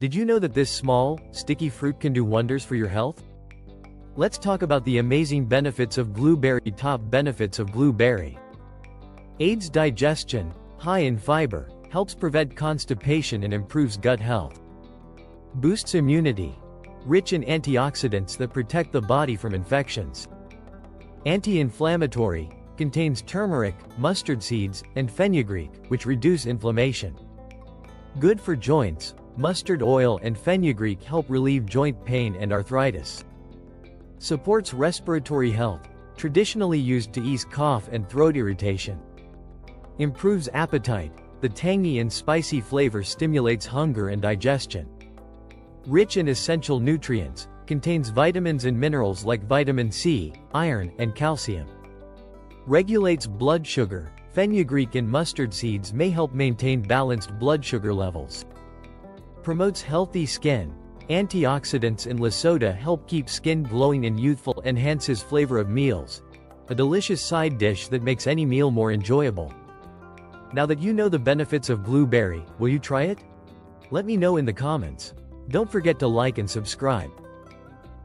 Did you know that this small, sticky fruit can do wonders for your health? Let's talk about the amazing benefits of blueberry. Top benefits of blueberry. Aids digestion, high in fiber, helps prevent constipation and improves gut health. Boosts immunity. Rich in antioxidants that protect the body from infections. Anti-inflammatory, contains turmeric, mustard seeds, and fenugreek, which reduce inflammation. Good for joints. Mustard oil and fenugreek help relieve joint pain and arthritis. Supports respiratory health, traditionally used to ease cough and throat irritation. Improves appetite. The tangy and spicy flavor stimulates hunger and digestion. Rich in essential nutrients, contains vitamins and minerals like vitamin C, iron, and calcium. Regulates blood sugar. Fenugreek and mustard seeds may help maintain balanced blood sugar levels. Promotes healthy skin. Antioxidants in Lasuda help keep skin glowing and youthful. Enhances flavor of meals. A delicious side dish that makes any meal more enjoyable. Now that you know the benefits of blueberry, will you try it? Let me know in the comments. Don't forget to like and subscribe.